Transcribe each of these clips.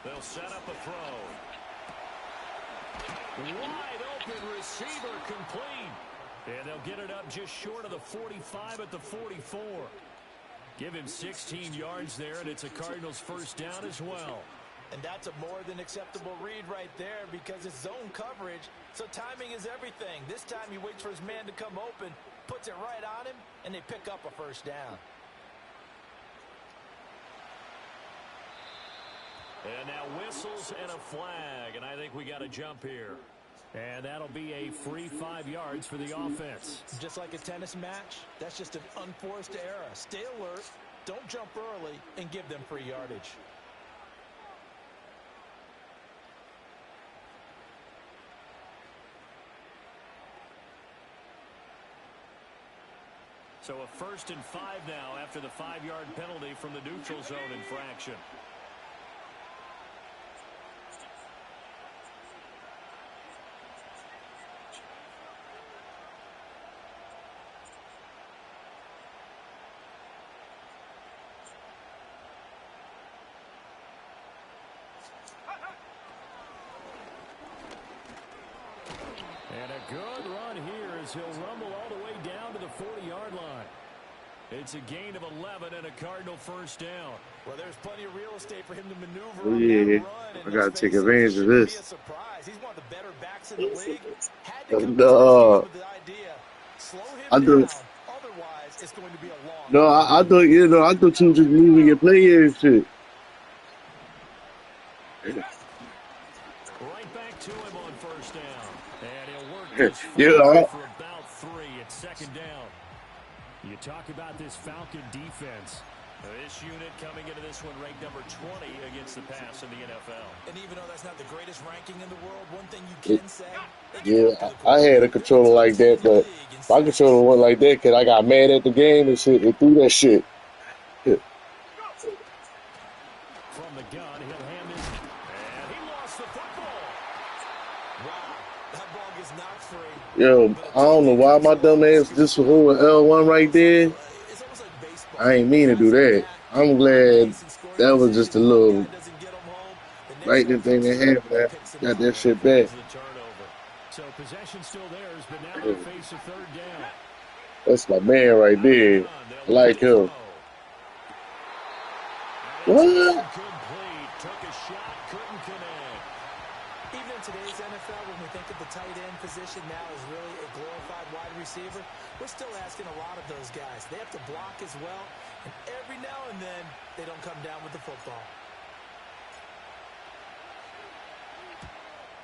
They'll set up a throw. Wide open receiver complete. And they'll get it up just short of the 45 at the 44. Give him 16 yards there, and it's a Cardinals first down as well. And that's a more than acceptable read right there because it's zone coverage, so timing is everything. This time he waits for his man to come open, puts it right on him, and they pick up a first down. And now whistles and a flag, and I think we got a jump here. And that'll be a free 5 yards for the offense. Just like a tennis match, that's just an unforced error. Stay alert, don't jump early, and give them free yardage. So a 1st and 5 now after the 5-yard penalty from the neutral zone infraction. And a good run here as he'll rumble all the way down to the 40-yard line. It's a gain of 11 and a Cardinal first down. Well, there's plenty of real estate for him to maneuver Oh, on yeah. that run. I got to take advantage of this. He's one of the better backs in the league. Had to come No, with the idea. Slow him I do. down. Otherwise, it's going to be a long. No, I thought I thought you were just moving your player and shit. Right back to him on first down. And he'll work this Yeah, for about 3 at 2nd down. You talk about this Falcon defense. This unit coming into this one ranked number 20 against the pass in the NFL. And even though that's not the greatest ranking in the world, one thing you can say, yeah. I had a controller like that, but my controller wasn't like that because I got mad at the game and shit and threw that shit. From the gun, he'll hand this. And he lost the football. wow, that ball gets knocked free. Yo, I don't know why my dumb ass just hold L1 right there. It's almost like baseball. I ain't mean to do that. I'm glad that was just a little lightning thing that happened. Man. Got that shit back. So possession still theirs, but now they face a 3rd down. That's my man right there. I like him. What? Complete. Took a shot, couldn't connect. Even in today's NFL, when we think of the tight end position now as really a glorified wide receiver, we're still asking a lot of those guys. They have to block as well, and every now and then, they don't come down with the football.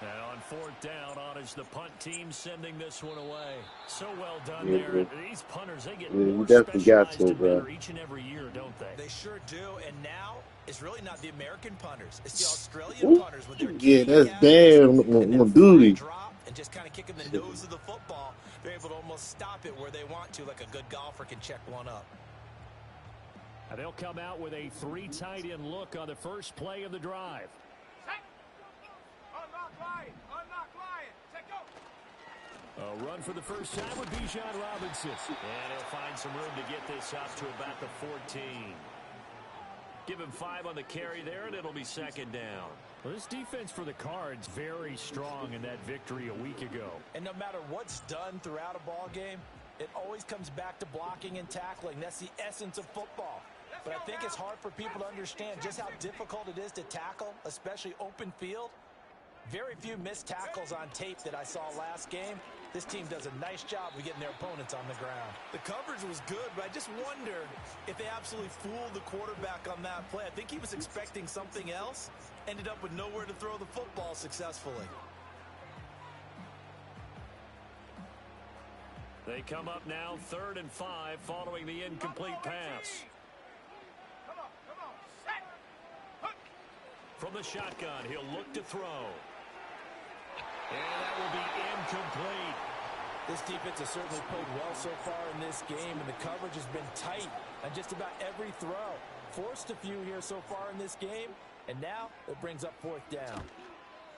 And on 4th down, on is the punt team sending this one away. So well done there. These punters, they get more specialized and better each and every year, don't they? They sure do, and now it's really not the American punters. It's the Australian punters with their that's damn on duty. Drop and just kind of kicking the nose of the football. They're able to almost stop it where they want to, like a good golfer can check one up. And they'll come out with a 3 tight end look on the first play of the drive. A run for the first time with Bijan Robinson. And he'll find some room to get this up to about the 14. Give him 5 on the carry there, and it'll be 2nd down. Well, this defense for the Cards very strong in that victory a week ago. And no matter what's done throughout a ball game, it always comes back to blocking and tackling. That's the essence of football. But I think it's hard for people to understand just how difficult it is to tackle, especially open field. Very few missed tackles on tape that I saw last game. This team does a nice job of getting their opponents on the ground. The coverage was good, but I just wonder if they absolutely fooled the quarterback on that play. I think he was expecting something else, ended up with nowhere to throw the football successfully. They come up now 3rd and 5 following the incomplete pass. From the shotgun, he'll look to throw. And that will be incomplete. This defense has certainly played well so far in this game, and the coverage has been tight on just about every throw. Forced a few here so far in this game, and now it brings up 4th down.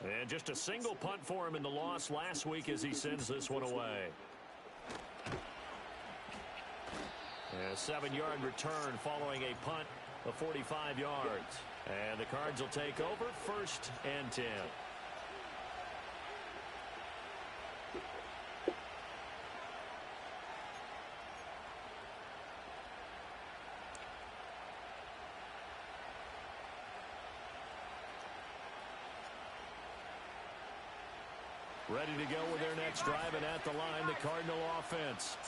And just a single punt for him in the loss last week as he sends this one away. A 7-yard return following a punt of 45 yards. And the Cards will take over 1st and 10. Ready to go with their next drive, and at the line, the Cardinal offense.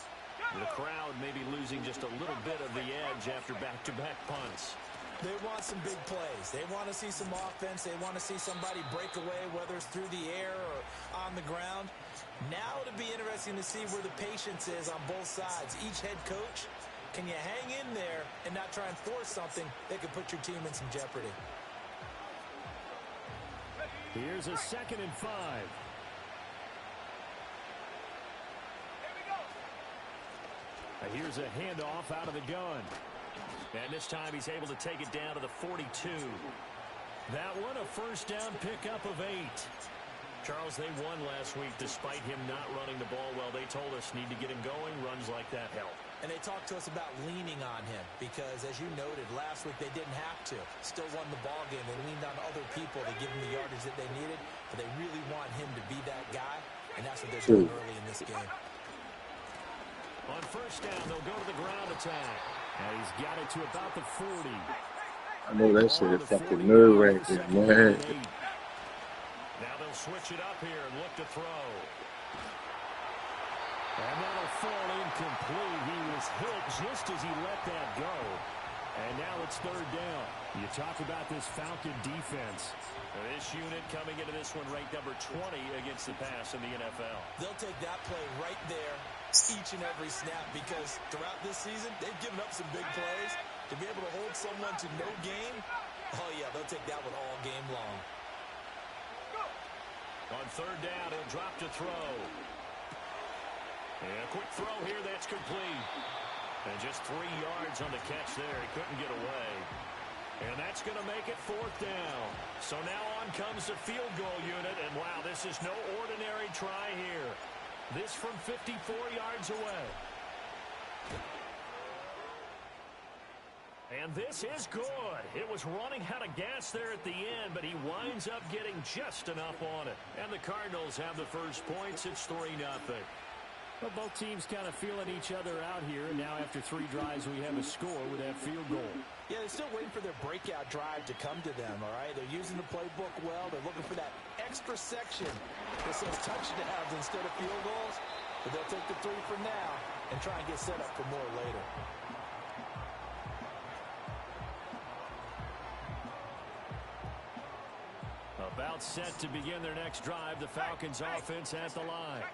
The crowd maybe losing just a little bit of the edge after back-to-back punts. They want some big plays. They want to see some offense. They want to see somebody break away, whether it's through the air or on the ground. Now it'll be interesting to see where the patience is on both sides. Each head coach, can you hang in there and not try and force something that could put your team in some jeopardy? Here's a 2nd and 5. Here's a handoff out of the gun. And this time he's able to take it down to the 42. That one a 1st down pickup of 8. Charles, they won last week despite him not running the ball well. They told us need to get him going. Runs like that help. And they talked to us about leaning on him because, as you noted, last week they didn't have to. Still won the ball game. They leaned on other people to give them the yardage that they needed. But they really want him to be that guy, and that's what they're doing early in this game. On 1st down, they'll go to the ground attack. And he's got it to about the 40. I know that shit is fucking nerve-wracking, man. Now they'll switch it up here and look to throw. And that'll fall incomplete. He was hit just as he let that go. And now it's 3rd down. You talk about this Falcon defense. This unit coming into this one ranked number 20 against the pass in the NFL. They'll take that play right there each and every snap because throughout this season, they've given up some big plays. To be able to hold someone to no gain, oh yeah, they'll take that one all game long. On 3rd down, he'll drop to throw. And a quick throw here, that's complete. And just 3 yards on the catch there. He couldn't get away. And that's going to make it 4th down. So now on comes the field goal unit. And wow, this is no ordinary try here. This from 54 yards away. And this is good. It was running out of gas there at the end, but he winds up getting just enough on it. And the Cardinals have the first points. It's 3-0. Well, both teams kind of feeling each other out here. And now after 3 drives, we have a score with that field goal. Yeah, they're still waiting for their breakout drive to come to them, all right? They're using the playbook well. They're looking for that extra section that says touchdowns instead of field goals. But they'll take the 3 for now and try and get set up for more later. About set to begin their next drive, the Falcons offense at the line.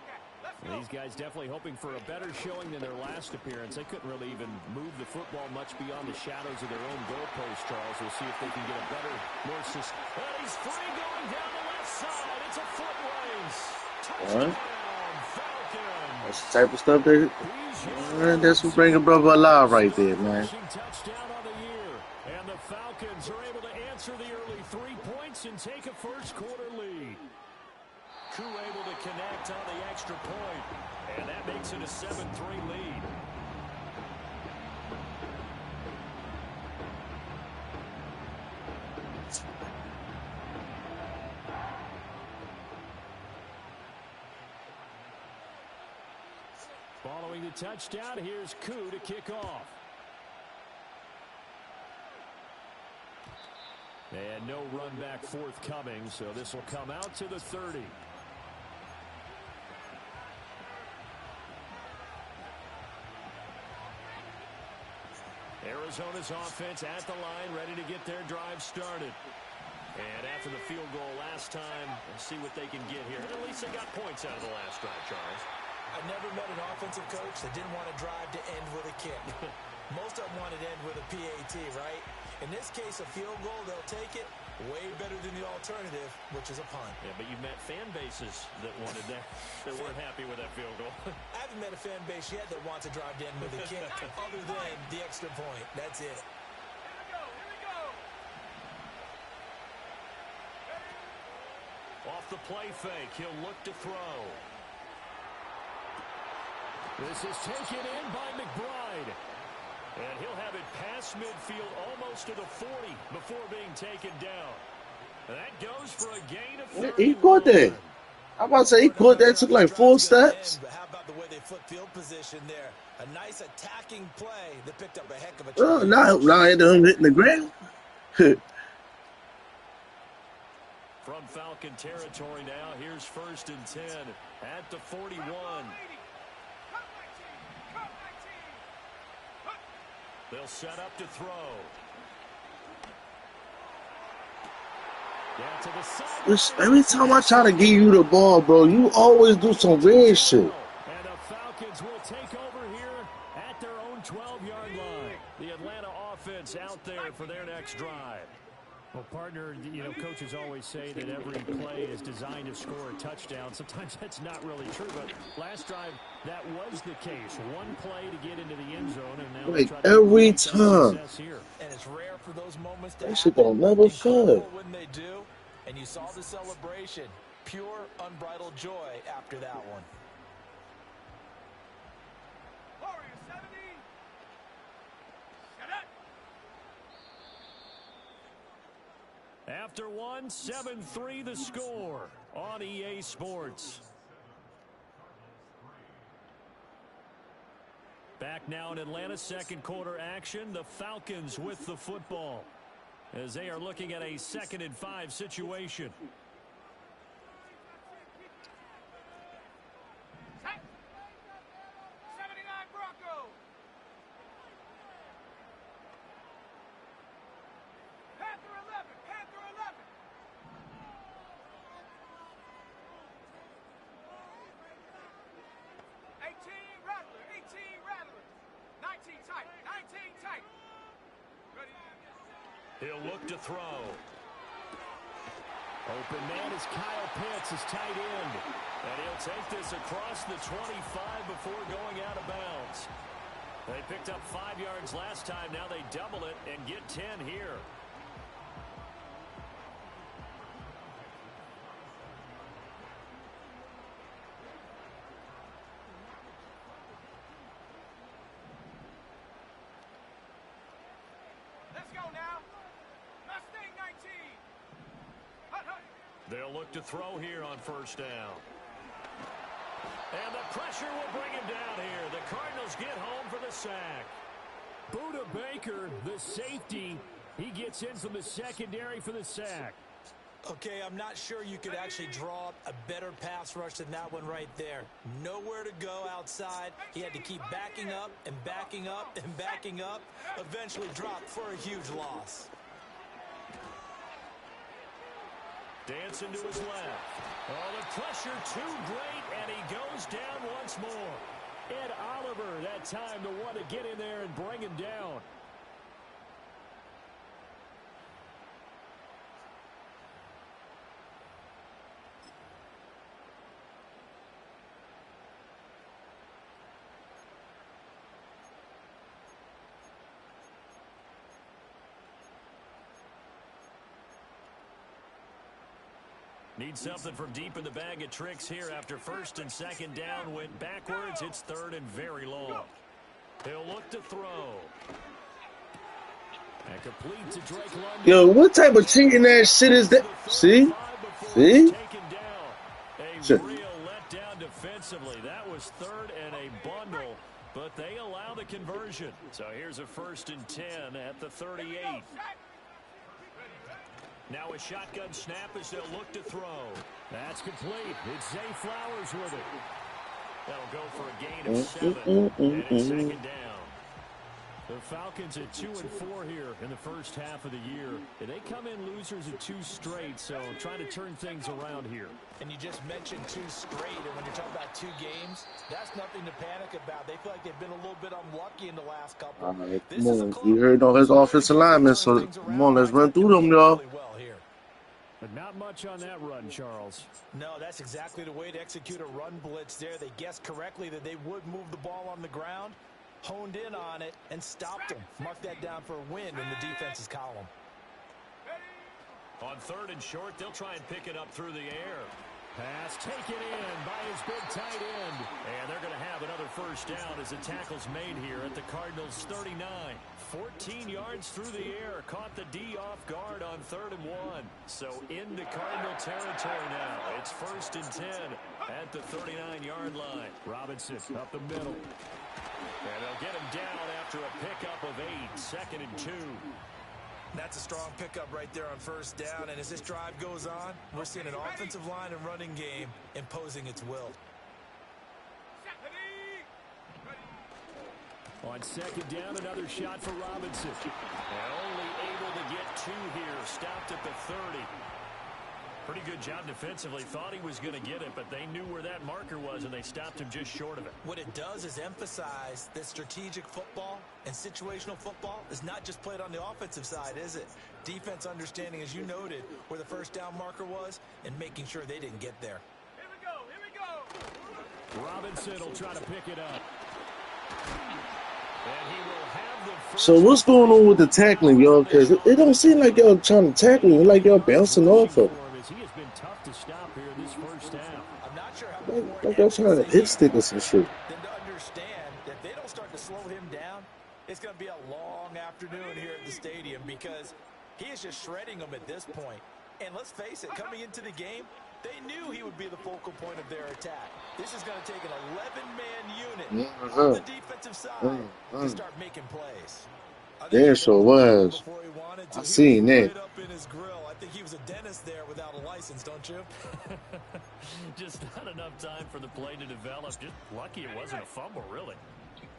These guys definitely hoping for a better showing than their last appearance. They couldn't really even move the football much beyond the shadows of their own goalpost, Charles. We'll see if they can get a better, more sustained. And he's free going down the left side. It's a foot race. Touchdown, Falcons. That's the type of stuff that's what bring a brother alive right there, man. Touchdown on the year. And the Falcons are able to answer the early 3 points and take a first-quarter lead. Koo able to connect on the extra point, and that makes it a 7-3 lead. Following the touchdown, here's Koo to kick off. And no run back forthcoming, so this will come out to the 30. Arizona's offense at the line, ready to get their drive started. And after the field goal last time, let's see what they can get here. At least they got points out of the last drive, Charles. I've never met an offensive coach that didn't want to drive to end with a kick. Most of them wanted to end with a PAT, right? In this case, a field goal, they'll take it. Way better than the alternative, which is a punt. Yeah, but you've met fan bases that wanted that, that weren't happy with that field goal. I haven't met a fan base yet that wants to drive to end with a kick, other than the extra point. That's it. Off the play fake, he'll look to throw. This is taken in by McBride. And he'll have it past midfield almost to the 40 before being taken down. That goes for a gain of 31. He caught that. I'm about to say he caught that. Took like 4 steps. But how about the way they flip field position there? A nice attacking play that picked up a heck of a Now him hitting the ground. From Falcon territory now, here's 1st and 10 at the 41. They'll set up to throw. Every time I try to give you the ball, bro, you always do some weird shit. And the Falcons will take over here at their own 12-yard line. The Atlanta offense out there for their next drive. Well, partner, coaches always say that every play is designed to score a touchdown. Sometimes that's not really true, but last drive, that was the case. One play to get into the end zone, and now like every time. And it's rare for those moments to that shit don't never fail. When they do, and you saw the celebration, pure, unbridled joy after that one. After one, 7-3 the score on EA Sports. Back now in Atlanta, second quarter action. The Falcons with the football as they are looking at a 2nd and 5 situation. He'll look to throw. Open man is Kyle Pitts, his tight end. And he'll take this across the 25 before going out of bounds. They picked up 5 yards last time. Now they double it and get 10 here. They'll look to throw here on 1st down. And the pressure will bring him down here. The Cardinals get home for the sack. Buda Baker, the safety, he gets in from the secondary for the sack. Okay, I'm not sure you could actually draw a better pass rush than that one right there. Nowhere to go outside. He had to keep backing up and backing up and backing up. Eventually dropped for a huge loss. Dancing to his left. Oh, the pressure too great, and he goes down once more. Ed Oliver, that time the one to get in there and bring him down. Need something from deep in the bag of tricks here after 1st and 2nd down went backwards. It's 3rd and very long. He'll look to throw. And complete to Drake London. Yo, what type of cheating ass shit is that? See? See? A real letdown defensively. That was 3rd and a bundle, but they allow the conversion. So here's a 1st and 10 at the 38. Now a shotgun snap as they'll look to throw. That's complete. It's Zay Flowers with it. That'll go for a gain of 7. And it's 2nd down. The Falcons at 2-4 here in the first half of the year. They come in losers at 2 straight, so trying to turn things around here. And you just mentioned 2 straight, and when you're talking about 2 games, that's nothing to panic about. They feel like they've been a little bit unlucky in the last couple. Right, come on. You heard all his offensive linemen, so come on, let's run through them, y'all. But not much on that run, Charles. No, that's exactly the way to execute a run blitz there. They guessed correctly that they would move the ball on the ground, honed in on it, and stopped them. Mark that down for a win in the defense's column. On 3rd and short, they'll try and pick it up through the air. Pass taken in by his big tight end. And they're going to have another first down as the tackle's made here at the Cardinals' 39. 14 yards through the air. Caught the D off guard on 3rd and 1. So into Cardinal territory now. It's 1st and 10 at the 39-yard line. Robinson up the middle. And they'll get him down after a pickup of 8. 2nd and 2. That's a strong pickup right there on 1st down. And as this drive goes on, we're seeing an offensive line and running game imposing its will. On 2nd down, another shot for Robinson. And only able to get 2 here. Stopped at the 30. Pretty good job defensively. Thought he was going to get it, but they knew where that marker was, and they stopped him just short of it. What it does is emphasize that strategic football and situational football is not just played on the offensive side, is it? Defense understanding, as you noted, where the 1st down marker was and making sure they didn't get there. Here we go. Robinson will try to pick it up. And he will have the first. So what's going on with the tackling, y'all? Because it don't seem like y'all trying to tackle him. Like y'all bouncing off of him. He has been tough to stop here this 1st down. I'm not sure how Like y'all trying to hit stick or some shit. Then to understand that if they don't start to slow him down, it's going to be a long afternoon here at the stadium because he is just shredding them at this point. And let's face it, coming into the game, they knew he would be the focal point of their attack. This is going to take an 11-man unit on the defensive side to start making plays. There sure was. I seen that. Up in his grill. I think he was a dentist there without a license, don't you? Just not enough time for the play to develop. Just lucky it wasn't a fumble, really.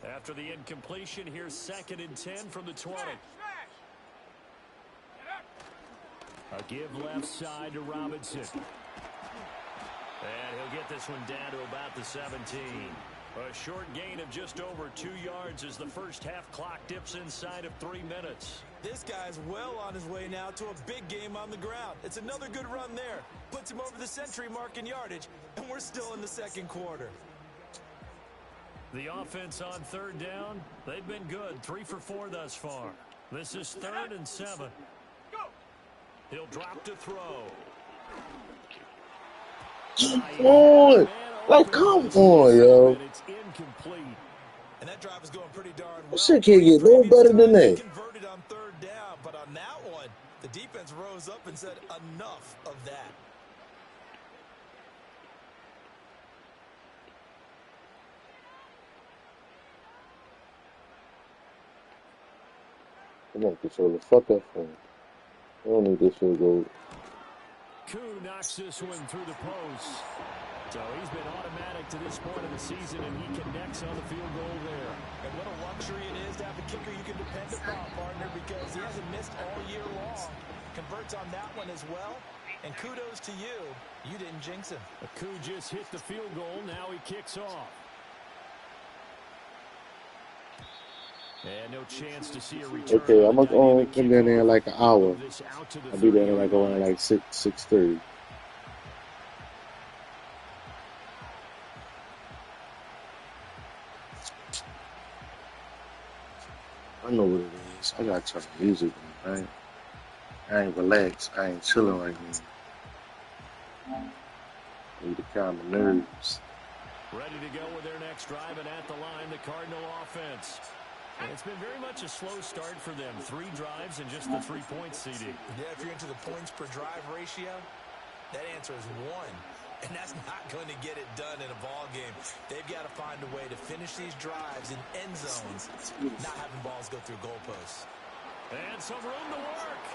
After the incompletion, here's 2nd and 10 from the 20. A give left side to Robinson. And he'll get this one down to about the 17. A short gain of just over 2 yards as the 1st half clock dips inside of 3 minutes. This guy's well on his way now to a big game on the ground. It's another good run there. Puts him over the century mark in yardage, and we're still in the 2nd quarter. The offense on 3rd down, they've been good. 3 for 4 thus far. This is 3rd and 7. He'll drop to throw. Oh, like, come on, yo. It's incomplete. And that drive is going pretty darn well. This shit can't get no better than that. Converted on 3rd down, but on that one, the defense rose up and said enough of that. Come on, control the fuck up for him. I don't need this field goal. Koo knocks this one through the post. So he's been automatic to this point of the season, and he connects on the field goal there. And what a luxury it is to have a kicker you can depend upon, partner, because he hasn't missed all year long. Converts on that one as well. And kudos to you. You didn't jinx him. Koo just hit the field goal. Now he kicks off. And no chance to see a return. Okay, I'm gonna come down there in like an hour. I'll be there like around like 6:30. I know what it is. I gotta turn the music on, right? I ain't relaxed. I ain't chilling right now. Need to calm my nerves. Ready to go with their next drive, and at the line, the Cardinal offense. And it's been very much a slow start for them. 3 drives and just the 3 points, CD. Yeah, if you're into the points per drive ratio, that answer is 1. And that's not going to get it done in a ball game. They've got to find a way to finish these drives in end zones, not having balls go through goalposts. And some room to work.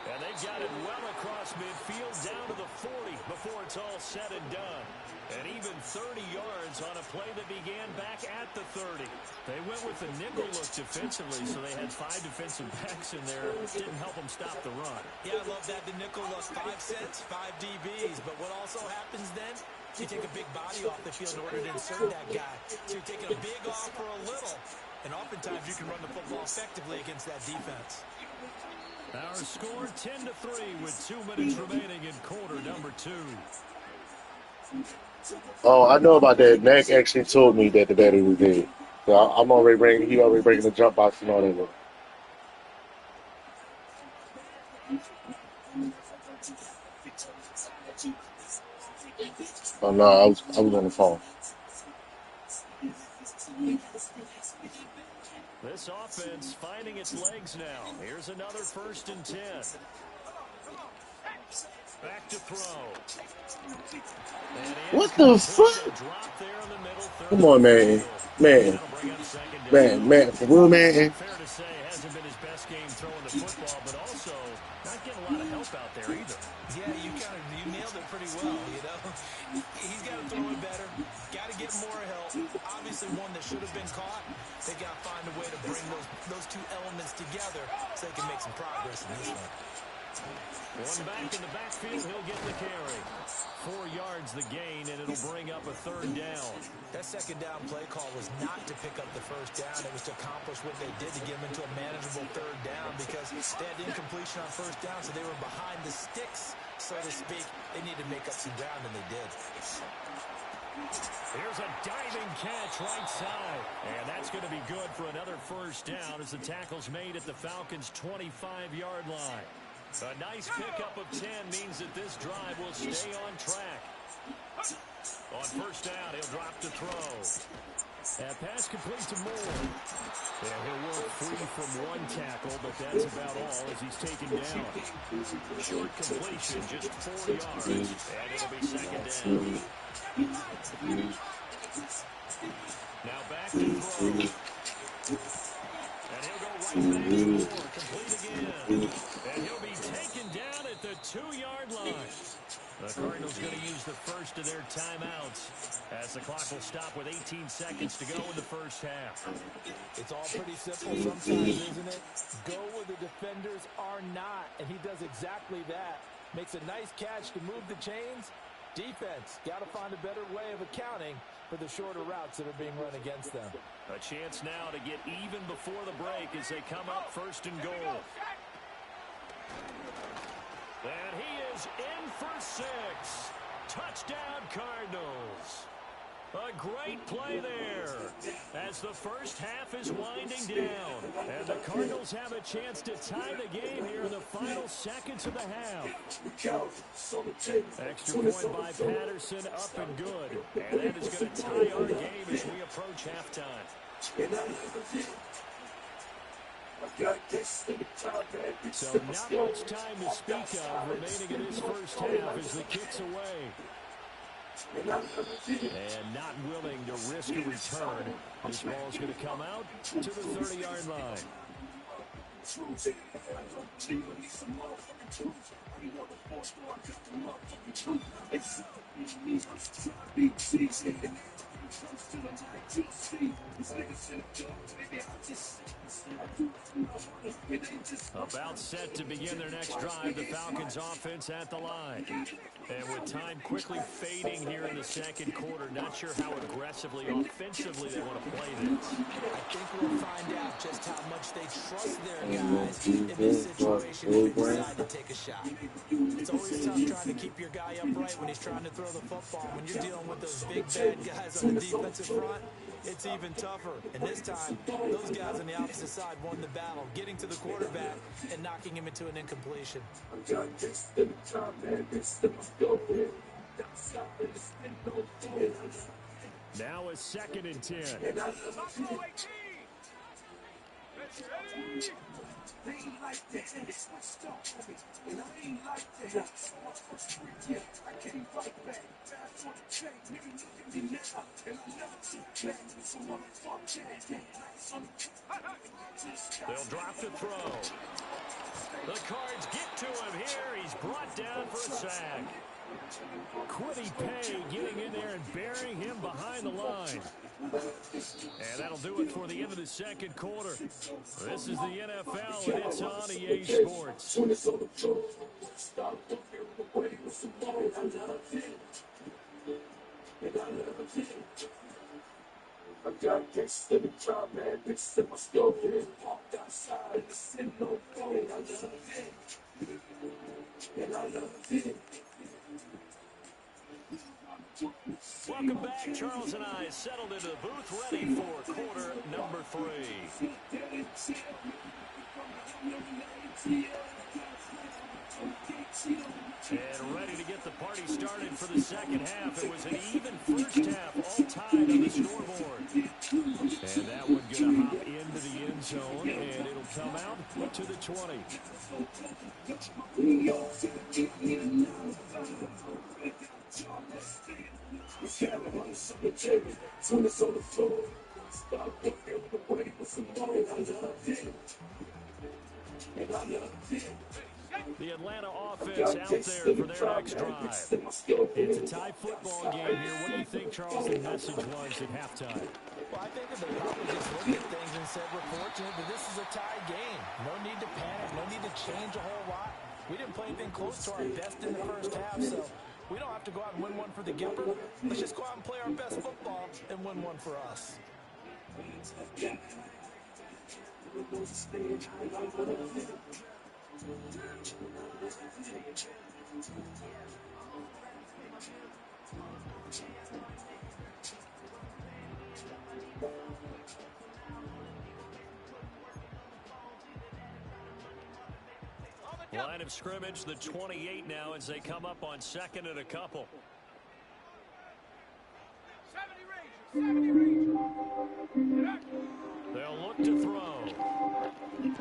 And they've got it well across midfield down to the 40 before it's all said and done. And even 30 yards on a play that began back at the 30. They went with the nickel look defensively, so they had 5 defensive backs in there. Didn't help them stop the run. Yeah, I love that. The nickel look, 5 cents, 5 DBs. But what also happens then, you take a big body off the field in order to insert that guy. So you're taking a big off for a little. And oftentimes you can run the football effectively against that defense. Our score 10-3 with 2 minutes remaining in quarter number 2. Oh, I know about that. Mac actually told me that the battery was dead. So I'm already bringing. He already bringing the jump box and all that. Oh no, I was on the phone. This offense finding its legs now. Here's another 1st and 10. Back to throw. What the fuck? Drop there in the middle, Come on, man. Man. That'll bring up 2nd down. Man. For real, man. Fair to say, hasn't been his best game throwing the football, but also not getting a lot of help out there either. Yeah, you nailed it pretty well, you know. He's got to throw it better. Got to get more help. Obviously one that should have been caught. They got to find a way to bring those two elements together so they can make some progress in this one. One back in the backfield, he'll get the carry. 4 yards the gain, and it'll bring up a 3rd down. That 2nd down play call was not to pick up the 1st down. It was to accomplish what they did to get them into a manageable 3rd down because they had incompletion on 1st down, so they were behind the sticks, so to speak. They needed to make up some ground, and they did. Here's a diving catch right side. And that's going to be good for another 1st down as the tackle's made at the Falcons' 25-yard line. A nice pickup of 10 means that this drive will stay on track. On 1st down, he'll drop to throw. That pass complete to Moore. And he'll work free from one tackle, but that's about all as he's taken down. Short completion, just 4 yards, and it'll be 2nd down. Now back to throw. And he'll go right back to Moore, complete again. And he'll be taken down at the 2-yard line. The Cardinals going to use the first of their timeouts as the clock will stop with 18 seconds to go in the 1st half. It's all pretty simple sometimes, isn't it? Go where the defenders are not, and he does exactly that. Makes a nice catch to move the chains. Defense, got to find a better way of accounting for the shorter routes that are being run against them. A chance now to get even before the break as they come up 1st and goal. And he is in for 6. Touchdown, Cardinals. A great play there as the 1st half is winding down. And the Cardinals have a chance to tie the game here in the final seconds of the half. Extra point by Patterson, up and good. And that is going to tie our game as we approach halftime. So not much time to speak of remaining in this 1st half as the kick's away. And not willing to risk a return. This ball's going to come out to the 30-yard line. About set to begin their next drive, the Falcons offense at the line. And with time quickly fading here in the 2nd quarter, not sure how aggressively, offensively they want to play this. I think we'll find out just how much they trust their guys in this situation if they decide to take a shot. It's always tough trying to keep your guy upright when he's trying to throw the football. When you're dealing with those big, bad guys on the defensive front, it's even tougher. And this time, those guys on the opposite side won the battle, getting to the quarterback and knocking him into an incompletion. Now a 2nd and 10. They ain't like that, and it's my stuff for me. And I ain't like that. So I first free, yeah, I came right back. Fast on the chain, nigga, look at me now. And I never took back. So motherfuck that. They'll drop the throw. The Cards get to him here. He's brought down for a sack. Quiddy Pay getting in there and burying him behind the line. And that'll do it for the end of the 2nd quarter. This is the NFL, and it's on EA Sports. I got gangsta in the job, man. Bitch, in my stove, yeah. Walked outside, it's in no phone. I love it. And I love it. Welcome back. Charles and I settled into the booth, ready for quarter number 3. And ready to get the party started for the second half. It was an even first half, all tied on the scoreboard. And that one going to hop into the end zone, and it'll come out to the 20. The Atlanta offense out there for their next drive. It's a tie football game here. What do you think, Charles, the message was at halftime? Well, I think that they probably just looked at things and said, we're fortunate that this is a tie game. No need to panic. No need to change a whole lot. We didn't play anything close to our best in the first half, so we don't have to go out and win one for the Gipper. Let's just go out and play our best football and win one for us. Line of scrimmage, the 28 now as they come up on second and a couple. 70 range. They'll look to throw. And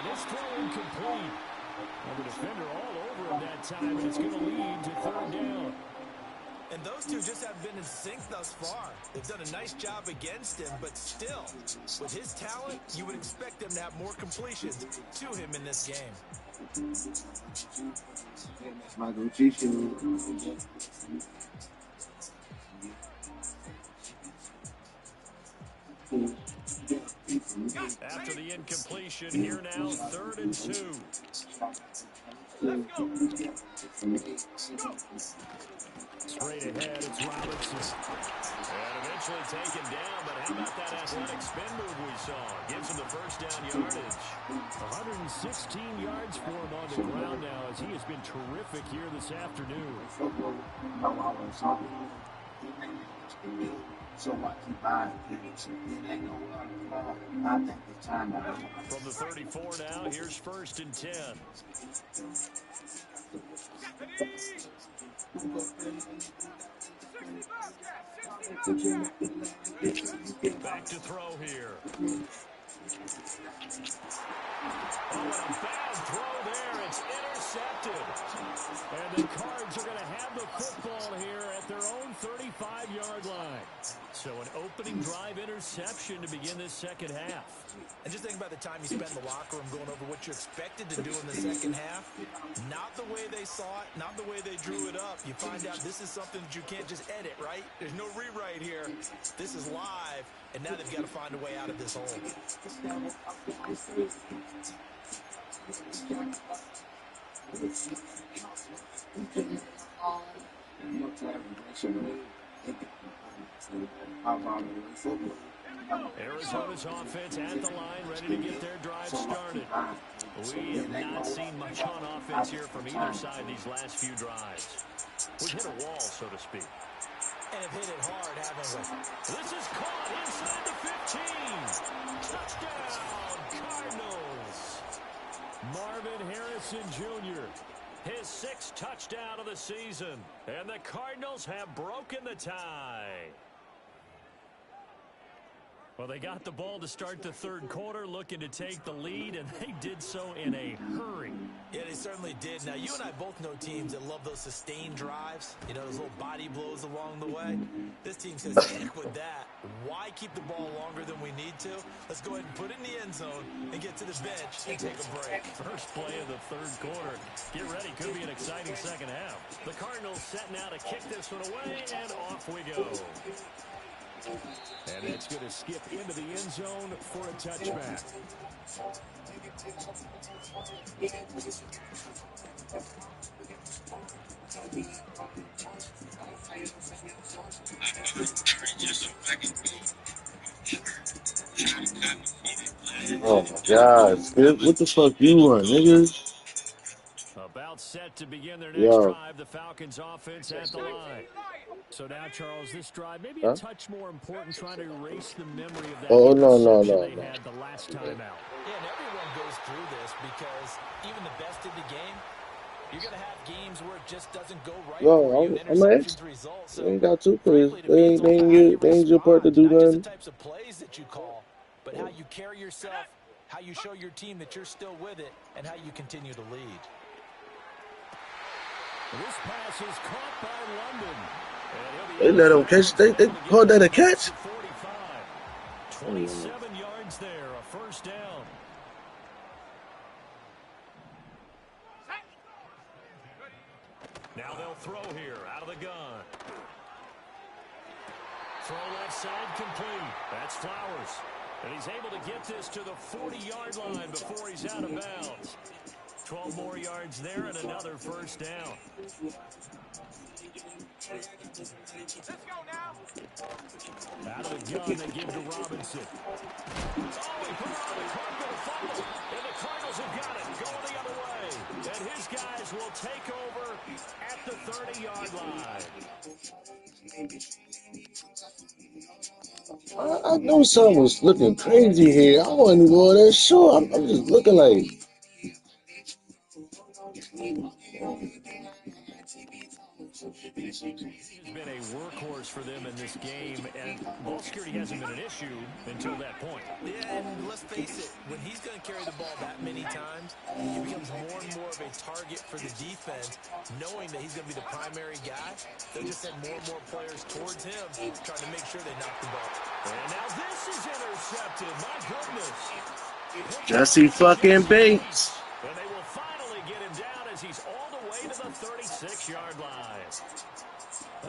this throw incomplete. And the defender all over him that time, and it's going to lead to third down. And those two just have been in sync thus far. They've done a nice job against him, but still, with his talent, you would expect them to have more completions to him in this game. My Gucci shoe. After the incompletion, here now, 3rd and 2. Straight ahead, it's Robinson. And eventually taken down, but how about that athletic spin move we saw? Gives him the first down yardage. 116 yards for him on the ground now as he has been terrific here this afternoon. So what? Keep buying things. I think it's time to. From the 34 now, here's 1st and 10. Back to throw here. Oh, and a bad throw there. It's intercepted. And the Cards are going to have the football here at their own 35-yard line. So an opening drive interception to begin this second half. And just think about the time you spent in the locker room going over what you expected to do in the second half. Not the way they saw it, not the way they drew it up. You find out this is something that you can't just edit, right? There's no rewrite here. This is live, and now they've got to find a way out of this hole. Arizona's offense at the line, ready to get their drive started. We have not seen much on offense here from either side these last few drives. We've hit a wall, so to speak. And have hit it hard, haven't we? This is caught inside the 15. Touchdown, Cardinals. Marvin Harrison Jr., his 6th touchdown of the season. And the Cardinals have broken the tie. Well, they got the ball to start the 3rd quarter, looking to take the lead, and they did so in a hurry. Yeah, they certainly did. Now, you and I both know teams that love those sustained drives, you know, those little body blows along the way. This team says, heck with that. Why keep the ball longer than we need to? Let's go ahead and put it in the end zone and get to the bench and take a break. First play of the 3rd quarter. Get ready. Could be an exciting second half. The Cardinals setting out to kick this one away, and off we go. And it's going to skip into the end zone for a touchback. Oh my God, Skip, what the fuck you want, nigga? About set to begin their next drive, the Falcons offense at the line. So now, Charles, this drive maybe a touch more important, trying to erase the memory of that no. they had the last time out. Yeah, and everyone goes through this because even the best in the game, You're going to have games where it just doesn't go right for you, Yo, and I'm an ex. interceptions result. They So, ain't got to, cause frankly, to me, it's all about how you they ain't your part to respond, do not just the nothing. types of plays that you call, but how you carry yourself, how you show your team that you're still with it, and how you continue to lead. This pass is caught by London. They let him catch. They called that a catch. 27 yards there, a first down. Now they'll throw here out of the gun. Throw left side complete. That's Flowers. And he's able to get this to the 40-yard line before he's out of bounds. 12 more yards there and another first down. Let's go now. Out of the gun, they give to Robinson. Oh, he put it on the carpet, a fumble. And the Cardinals have got it, going the other way. And his guys will take over at the 30-yard line. I knew something was looking crazy here. I wasn't going that sure. I'm just looking like. He's been a workhorse for them in this game, and ball security hasn't been an issue until that point. Yeah, and let's face it, when he's going to carry the ball that many times, he becomes more and more of a target for the defense, knowing that he's going to be the primary guy. They'll just send more and more players towards him, trying to make sure they knock the ball. And now this is intercepted. My goodness. Jesse fucking Bates. And they will finally get him down as he's all the way to the 36-yard line.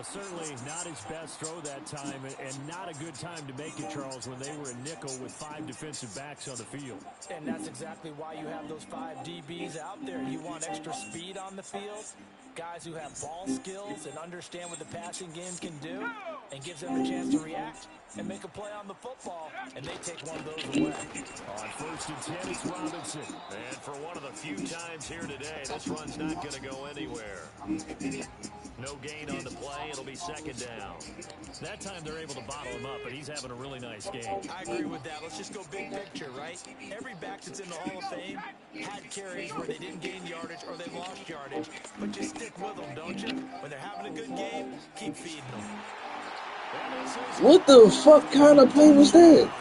Certainly not his best throw that time, and not a good time to make it, Charles, when they were in nickel with 5 defensive backs on the field. And that's exactly why you have those 5 DBs out there. You want extra speed on the field, guys who have ball skills and understand what the passing game can do, and gives them a chance to react and make a play on the football, and they take one of those away. On 1st and 10, it's Robinson. And for one of the few times here today, this run's not going to go anywhere. No gain on the play. It'll be 2nd down. That time they're able to bottle him up, but he's having a really nice game. I agree with that. Let's just go big picture, right? Every back that's in the Hall of Fame had carries where they didn't gain yardage or they lost yardage, but you stick with them, don't you? When they're having a good game, keep feeding them. What the fuck kind of play was that?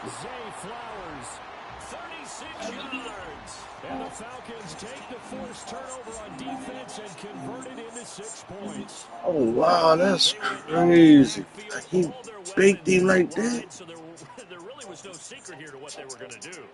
Zay Flowers, 36 yards. And the Falcons take the forced turnover on defense and convert it into 6 points. Oh, wow, that's crazy. Like, he baked him like that? So there really was no secret here to what they were going to do.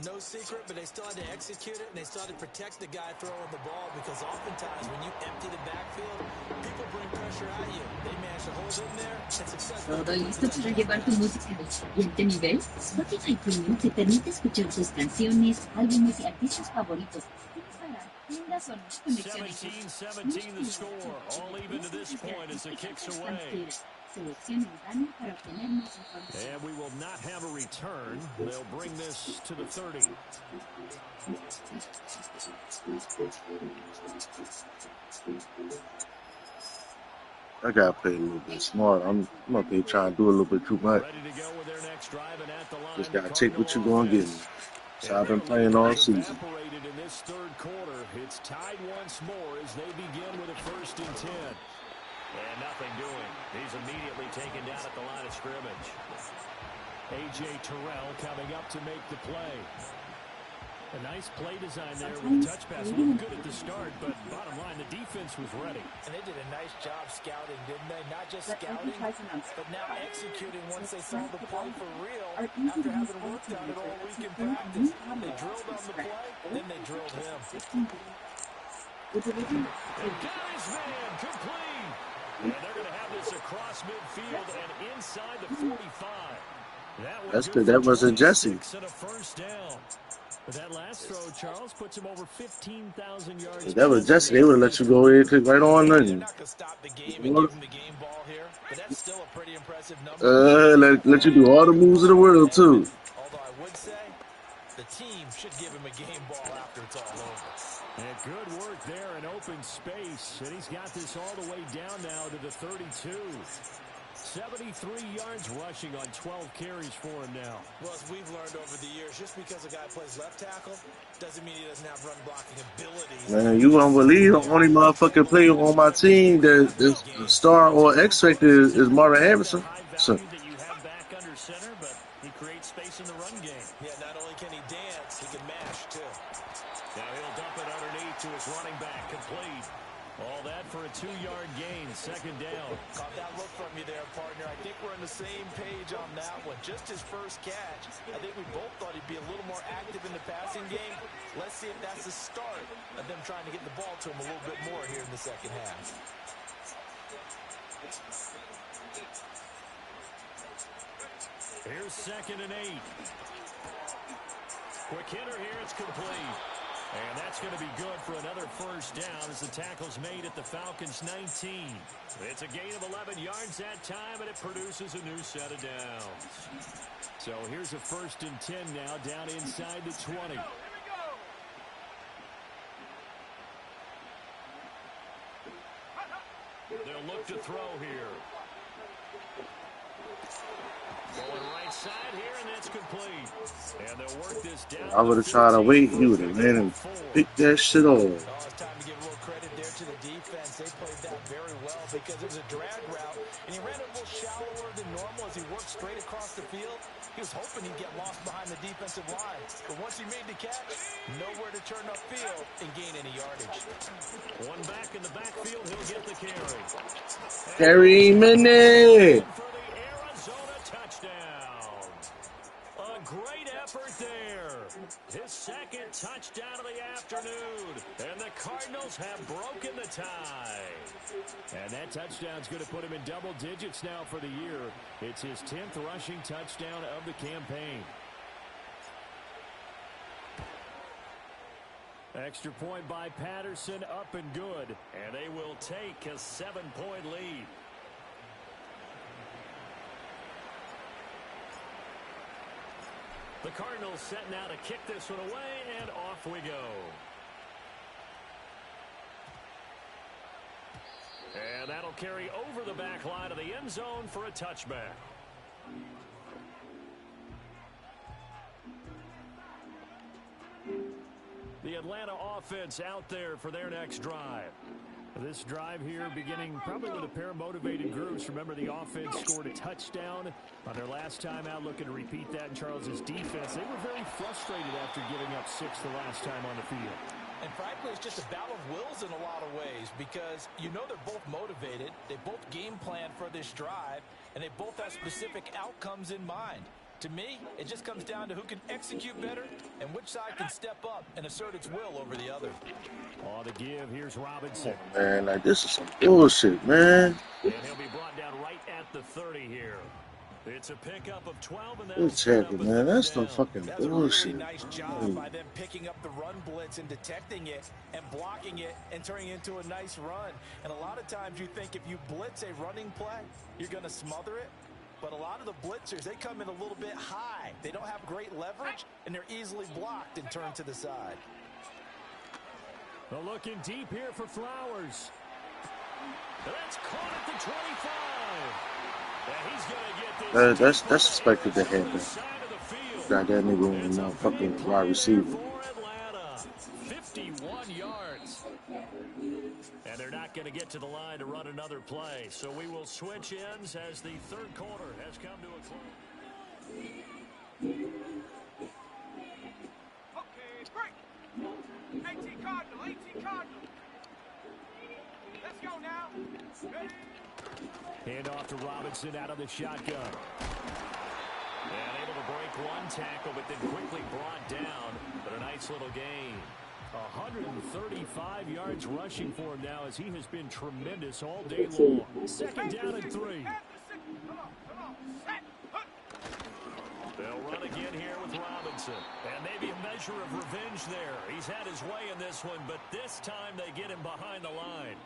No secret, but they still had to execute it, and they still had to protect the guy throwing the ball, because oftentimes when you empty the backfield, people bring pressure at you. They manage to hold in there and successfully. ¿Todo listo para llevar tu música del siguiente nivel? Spotify Premium te permite escuchar tus canciones, álbumes y artistas favoritos. Tiendas o no conexiones. 17-17 the score. All even to this point as the kick's away. And we will not have a return. They'll bring this to the 30. I gotta play a little bit smart. I'm up here trying to do a little bit too much. Ready to go with their next drive, and at the line, Just gotta take what you're gonna give me. So I've been playing all season. Evaporated in this 3rd quarter. It's tied once more as they begin with a 1st and 10. And nothing doing. He's immediately taken down at the line of scrimmage. A.J. Terrell coming up to make the play. A nice play design there with a touch pass. Looked good at the start, but bottom line, the defense was ready. And they did a nice job scouting, didn't they? Not just scouting, but now executing once they saw the play for real after having worked on it all week in practice. They drilled on the play, then they drilled him. And got his man complete. And they're going to have this across midfield and inside the 45. That's good. That wasn't Jesse. And a first down. But that last throw, Charles, puts him over 15,000 yards. If that was Jesse, they would have let you go ahead and click right on They're nothing. not going to stop the game and give them the game ball here, but that's still a pretty impressive number. Let you do all the moves of the world, too. Although I would say the team should give him a game ball after it's all over. And good work there in open space. And he's got this all the way down now to the 32. 73 yards rushing on 12 carries for him now. Well, as we've learned over the years, just because a guy plays left tackle doesn't mean he doesn't have run blocking abilities. Man, you won't believe the only motherfucking player on my team that is a star or X Factor is Marvin Harrison. So. That you have back under center, but he creates space in the run game. Yeah, not only can he dance, he can mash too. Now he'll dump it underneath to his running back, complete. All that for a 2-yard gain, second down. Caught that look from you there, partner. I think we're on the same page on that one. Just his first catch. I think we both thought he'd be a little more active in the passing game. Let's see if that's the start of them trying to get the ball to him a little bit more here in the second half. Here's 2nd and 8. Quick hitter here, it's complete. And that's going to be good for another first down as the tackle's made at the Falcons' 19. It's a gain of 11 yards that time, and it produces a new set of downs. So here's a 1st and 10 now, down inside the 20. They'll look to throw here. Going right side here, and that's complete. And they'll work this down. I would have tried to wait. You would have ran and picked that shit off. Oh, it's time to give a little credit there to the defense. They played that very well because it was a drag route, and he ran it a little shallower than normal as he worked straight across the field. He was hoping he'd get lost behind the defensive line. But once he made the catch, nowhere to turn upfield and gain any yardage. One back in the backfield, he'll get the carry. Carry minute. For the Arizona touchdown. A great effort there. His 2nd touchdown of the afternoon. And the Cardinals have broken the tie. And that touchdown's going to put him in double digits now for the year. It's his 10th rushing touchdown of the campaign. Extra point by Patterson, up and good. And they will take a 7-point lead. The Cardinals set now to kick this one away, and off we go. And that'll carry over the back line of the end zone for a touchback. The Atlanta offense out there for their next drive. This drive here beginning probably with a pair of motivated groups. Remember, the offense scored a touchdown on their last time out, looking to repeat that in Charles's defense. They were very frustrated after giving up 6 the last time on the field. And frankly, it's just a battle of wills in a lot of ways because you know they're both motivated, they both game plan for this drive, and they both have specific outcomes in mind. To me, it just comes down to who can execute better and which side can step up and assert its will over the other. On the give, here's Robinson. Man, like, this is some bullshit, man. And he'll be brought down right at the 30 here. It's a pickup of 12, and Good checking, man. That's some fucking That's a bullshit. really nice job by them picking up the run blitz and detecting it and blocking it and turning it into a nice run. And a lot of times you think if you blitz a running play, you're going to smother it. But a lot of the blitzers, they come in a little bit high. They don't have great leverage, and they're easily blocked and turned to the side. They're looking deep here for Flowers. That's caught at the 25. And he's going to get this. That's expected to happen. Got that nigga on the motherfucking wide receiver. 51 yards. And they're not going to get to the line to run another play. So we will switch ends as the third quarter has come to a close. Okay, break. 18 Cardinal, 18 Cardinal. Let's go now. Ready? Hand off to Robinson out of the shotgun. And able to break one tackle, but then quickly brought down. But a nice little gain. 135 yards rushing for him now as he has been tremendous all day long. Second down and 3. They'll run again here with Robinson. And maybe a measure of revenge there. He's had his way in this one, but this time they get him behind the line.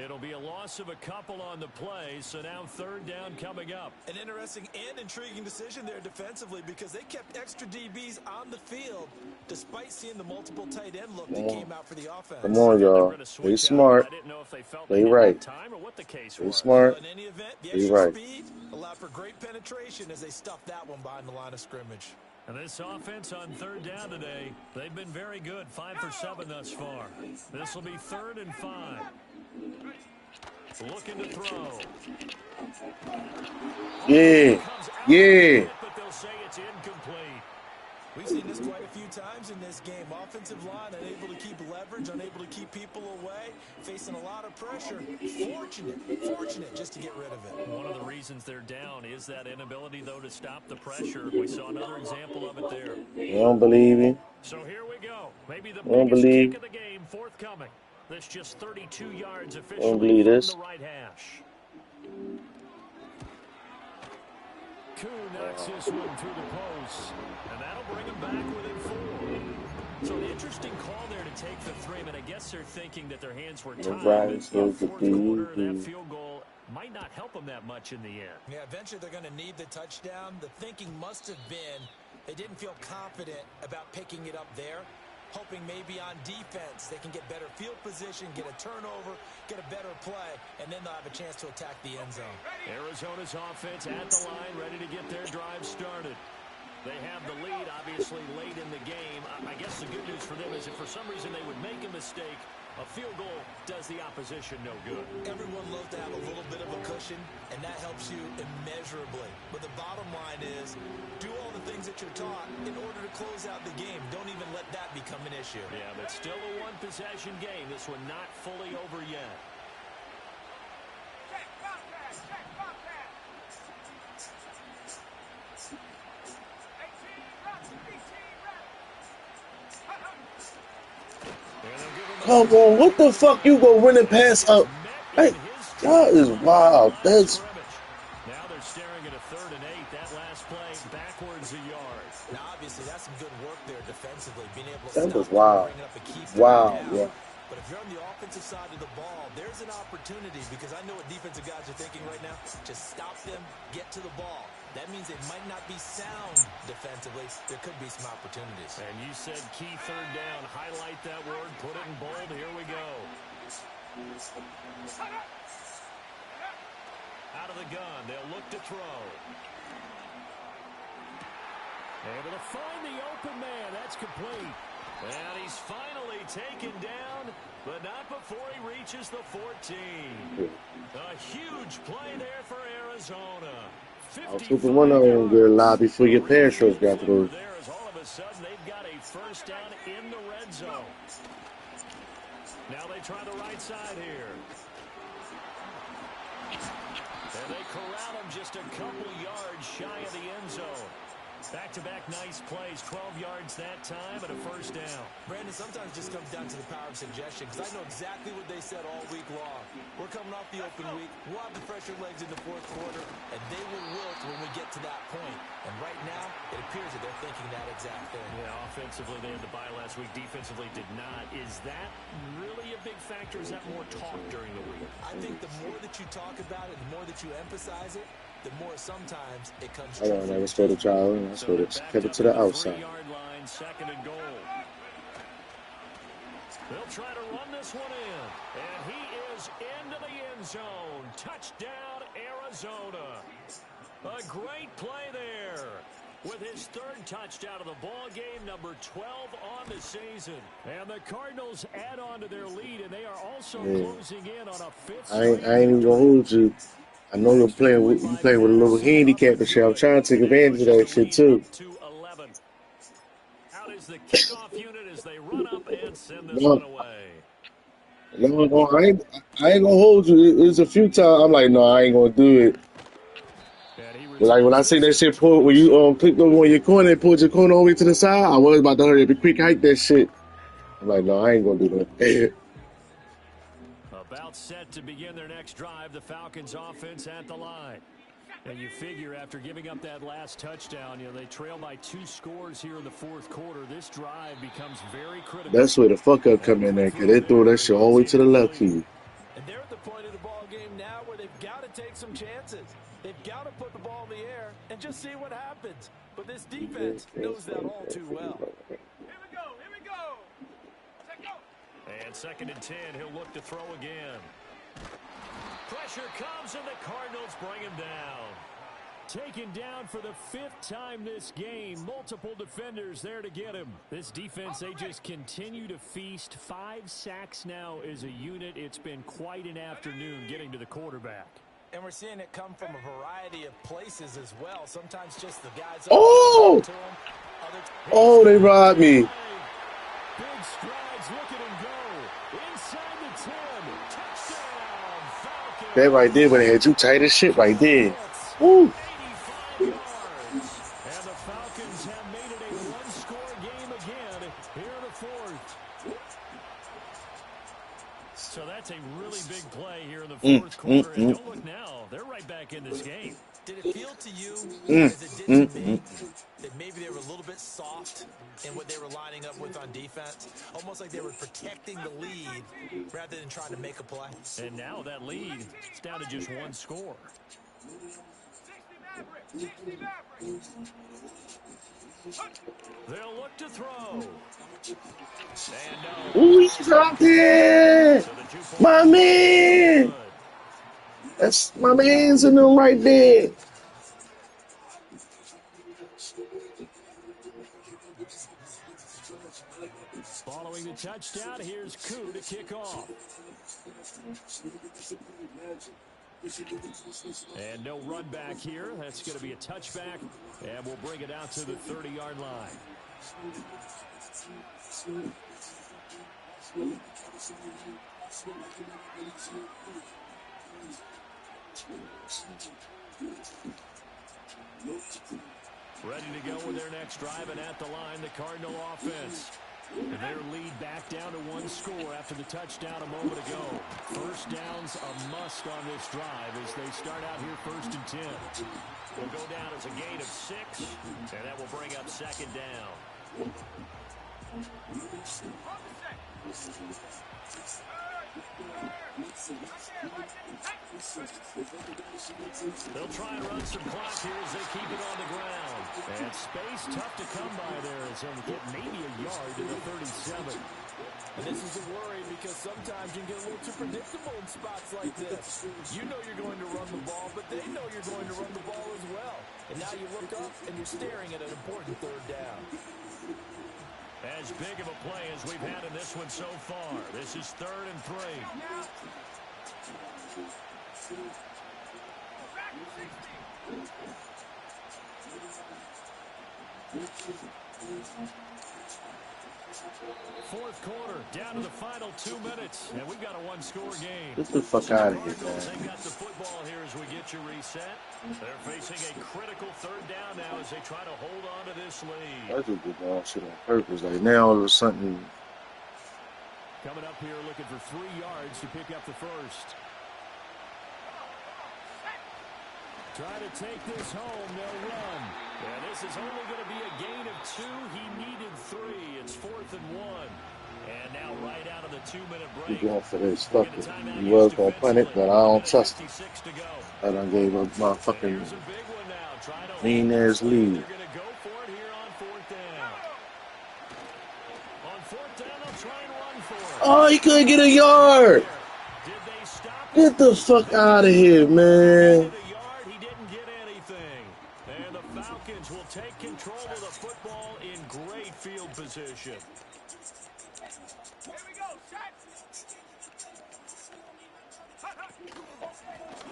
It'll be a loss of a couple on the play, so now third down coming up. An interesting and intriguing decision there defensively because they kept extra DBs on the field despite seeing the multiple tight end look that came out for the offense. Come on, y'all. Play smart. Play right. Play smart. Well, in any event, the Play extra right. speed allowed for great penetration as they stuffed that one behind the line of scrimmage. And this offense on third down today, they've been very good, 5 for 7 thus far. This will be 3rd and 5. Looking to throw. Yeah. Yeah. But they'll say it's incomplete. We've seen this quite a few times in this game. Offensive line unable to keep leverage, unable to keep people away, facing a lot of pressure. Fortunate just to get rid of it. One of the reasons they're down is that inability, though, to stop the pressure. We saw another example of it there. I don't believe you. So here we go. Maybe the don't biggest believe. kick of the game forthcoming. This just 32 yards Don't officially believe from this. the right hash. Koo knocks this one through the post, and that'll bring him back within 4. So an interesting call there to take the 3. I mean, I guess they're thinking that their hands were tied. Right, But so fourth quarter, that field goal might not help them that much in the end. Yeah, eventually they're going to need the touchdown. The thinking must have been they didn't feel confident about picking it up there, hoping maybe on defense they can get better field position, get a turnover, get a better play, and then they'll have a chance to attack the end zone. Arizona's offense at the line, ready to get their drive started. They have the lead, obviously, late in the game. I guess the good news for them is if for some reason they would make a mistake, a field goal does the opposition no good. Everyone loves to have a little bit of a cushion, and that helps you immeasurably. But the bottom line is, do all the things that you're taught in order to close out the game. Don't even let that become an issue. Yeah, but still a one-possession game. This one not fully over yet. Check, Bobcat, check, Bobcat. 18 reps, 18 reps. Come on, what the fuck you go running past up? Hey, that is wild. That's Now they're staring at a 3rd and 8. That last play backwards a yard. Now, obviously, that's some good work there defensively, being able to That stop was them, wild. bring it up and keep them Wow, down. yeah. But if you're on the offensive side of the ball, there's an opportunity because I know what defensive guys are thinking right now. Just stop them, get to the ball. That means they might not be sound defensively. There could be some opportunities. And you said key 3rd down. Highlight that word. Put it in bold. Here we go. Out of the gun. They'll look to throw. Able to find the open man. That's complete. And he's finally taken down, but not before he reaches the 14. A huge play there for Arizona. I'll take the one on good lie before your pass rush got through. There is all of a sudden they've got a first down in the red zone. Now they try the right side here. And they corral him just a couple yards shy of the end zone. Back-to-back nice plays, 12 yards that time and a first down. Brandon, sometimes just comes down to the power of suggestion because I know exactly what they said all week long. We're coming off the open week. We'll have the fresher legs in the 4th quarter, and they will wilt when we get to that point. And right now, it appears that they're thinking that exact thing. Yeah, offensively, they had the bye last week. Defensively, did not. Is that really a big factor? Is that more talk during the week? I think the more that you talk about it, the more that you emphasize it, the more sometimes it comes I true. don't know. Let's go to child. Let's go to keep it to the outside. 3-yard line, 2nd and goal. They'll try to run this one in. And he is into the end zone. Touchdown, Arizona. A great play there. With his 3rd touchdown of the ball game, number 12 on the season. And the Cardinals add on to their lead, and they are also closing in on a 5th. I ain't even gonna hold you. I know you're playing with a little handicap and shit. I'm trying to take advantage of that shit too. Out is the kickoff unit as they run up and send this No. one away. No, I ain't gonna hold you. It was a few times. I'm like, no, I ain't gonna do it. Like when I see that shit pull, when you clicked over on your corner and pulled your corner over to the side, I was about to hurry up and quick hike that shit. I'm like, no, I ain't gonna do that. About set to begin their next drive, the Falcons offense at the line. And you figure after giving up that last touchdown, they trail by 2 scores here in the 4th quarter. This drive becomes very critical. That's where the fuck up come in there, because they throw that shit all the way to the left for you. And they're at the point of the ball game now where they've got to take some chances. They've got to put the ball in the air and just see what happens. But this defense knows that all too well. Here we go. Here we go. Set go. And 2nd and 10, he'll look to throw again. Pressure comes, and the Cardinals bring him down. Taken down for the 5th time this game. Multiple defenders there to get him. This defense, they just continue to feast. 5 sacks now as a unit. It's been quite an afternoon getting to the quarterback. And we're seeing it come from a variety of places as well. Sometimes just the guys. Oh! Oh, they robbed me. Big strides, look at him go. Inside the 10. Touchdown, Falcons. That right there when they had you tight as shit right there. Woo! 85 yards. And the Falcons have made it a one-score game again here in the 4th. So that's a really big play here in the 4th quarter. And don't look now. They're right back in this game. Did it feel to you, as it did to me, that maybe they were a little bit soft in what they were lining up with on defense? Almost like they were protecting the lead rather than trying to make a play. And now that lead is down to just 1 score. 60 Mavericks. They'll look to throw. And no. Ooh, he's out there. So the 2 points My man. That's my man's in them right there. Following the touchdown, here's Koo to kick off. And no run back here. That's going to be a touchback. And we'll bring it out to the 30-yard line. Ready to go with their next drive, and at the line, the Cardinal offense. And their lead back down to 1 score after the touchdown a moment ago. First down's a must on this drive as they start out here 1st and 10. will go down as a gain of 6, and that will bring up 2nd down. They'll try and run some clock here as they keep it on the ground. And space tough to come by there as they'll get maybe a yard to the 37. And this is a worry because sometimes you can get a little too predictable in spots like this. You know you're going to run the ball, but they know you're going to run the ball as well. And now you look up and you're staring at an important 3rd down. As big of a play as we've had in this one so far. This is 3rd and 3. Fourth quarter, down to the final 2 minutes, and we've got a 1-score game. Get the fuck out of here, man. They got the football here as we get you reset. They're facing a critical 3rd down now as they try to hold on to this lead. I just did all shit on purpose. Like now all of a sudden. Coming up here looking for 3 yards to pick up the first. Try to take this home, they'll run. And this is only going to be a gain of 2. He needed 3. It's 4th and 1. And now right out of the 2-minute break. You going for this? Fuck it. You was going to punt it, but I don't trust him. I done gave up my fucking mean-ass lead. They're going to go for it here on 4th down. On 4th down, they'll try and run for it. Oh, he couldn't get a yard. Did they stop him? Get the fuck out of here, man. Falcons will take control of the football in great field position. Here we go, set.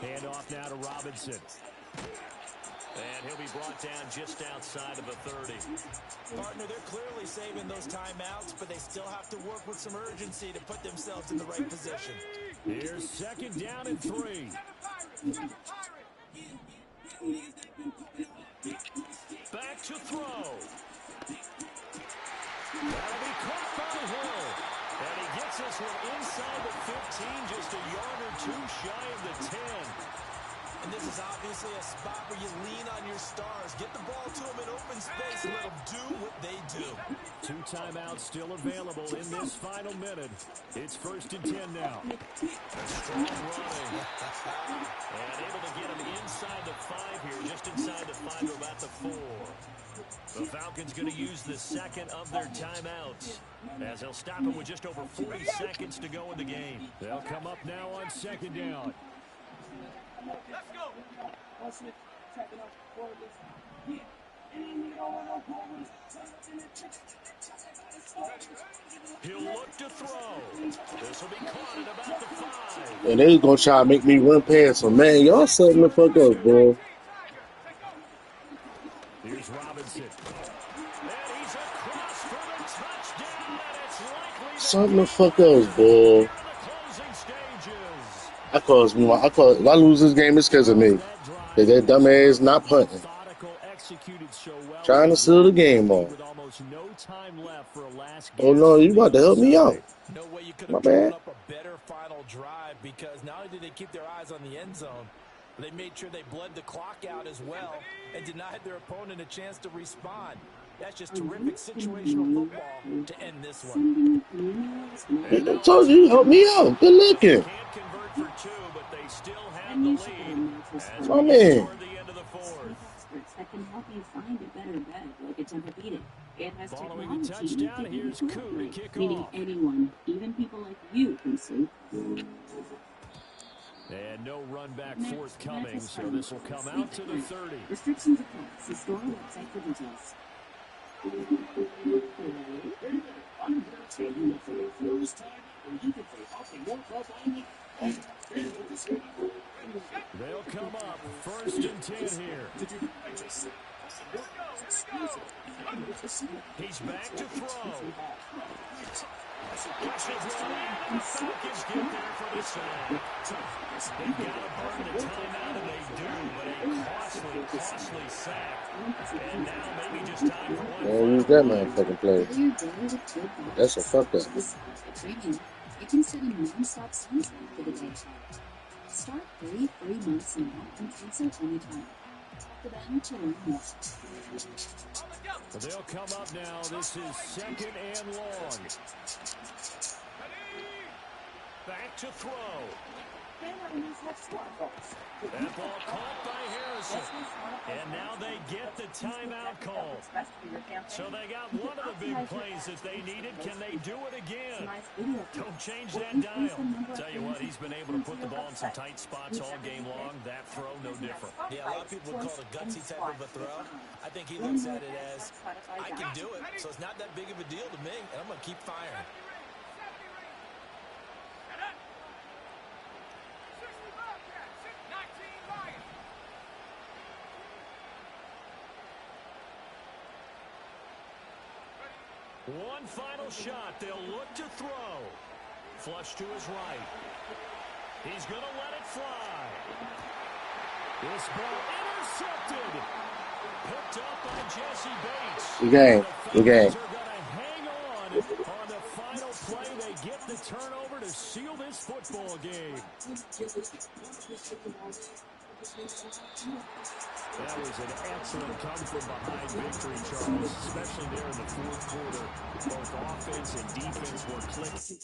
Hand off now to Robinson. And he'll be brought down just outside of the 30. Partner, they're clearly saving those timeouts, but they still have to work with some urgency to put themselves in the right position. Here's 2nd down and 3. Back to throw. That'll be caught by Hill. And he gets this one inside the 15, just a yard or 2 shy of the 10. And this is obviously a spot where you lean on your stars. Get the ball to them in open space and let them do what they do. 2 timeouts still available in this final minute. It's 1st and 10 now. Strong running. And able to get him inside the 5 here, just inside the 5 to about the 4. The Falcons going to use the second of their timeouts, as they'll stop him with just over 40 seconds to go in the game. They'll come up now on 2nd down. Let's go. He'll look to throw. This will be caught at about the 5. And they gonna try to make me run past them. Man, y'all setting the fuck up, bro. Here's Robinson. And he's across for the touchdown, and it's likely Something the fuck else, boy. in the closing stages. If I lose this game, it's because of me. Cause that dumbass not punting. Trying to seal the game off. With almost no time left for a last Oh no, you about to help me out. No way you could My have drawn bad. up a better final drive, because not only did they keep their eyes on the end zone, but they made sure they bled the clock out as well and denied their opponent a chance to respond. That's just terrific situational football to end this one. I told you, help me out. Good looking. Can't convert for 2, but they still have the lead as My we man. get toward the end of the 4th. That can help you find a better bet, like a Tempur-Pedic. It has Following the technology touchdown, that can here's help, Koo to kick meaning off. anyone, even people like you, can sleep. And no run back forthcoming, so this will come out to the 30. Restrictions apply. See store website for details. They'll come up 1st and 10 here. He's back to throw. Falcons get there for the sack. They've got to burn the timeout, and they do, but a costly sack. And now maybe just time for one. Man, use that motherfucking play. That's a fuck up. Training, you can set a non-stop sunset for the day. Start 3 free months now and cancel anytime. Talk to them to learn more. They'll come up now. This is 2nd and long. Back to throw. That ball caught by Harrison. And now they get the timeout call. So they got one of the big plays that they needed. Can they do it again? Don't change that dial. Tell you what, he's been able to put the ball in some tight spots all game long. That throw, no different. Yeah, a lot of people would call it a gutsy type of a throw. I think he looks at it as, I can do it, so it's not that big of a deal to me, and I'm going to keep firing. One final shot. They'll look to throw. Flush to his right. He's going to let it fly. This ball intercepted. Picked up by Jesse Bates. Good game. Good game. They're going to hang on the final play. They get the turnover to seal this football game. That was an excellent come-from-behind victory, Charles, especially there in the 4th quarter. Both offense and defense were clicking.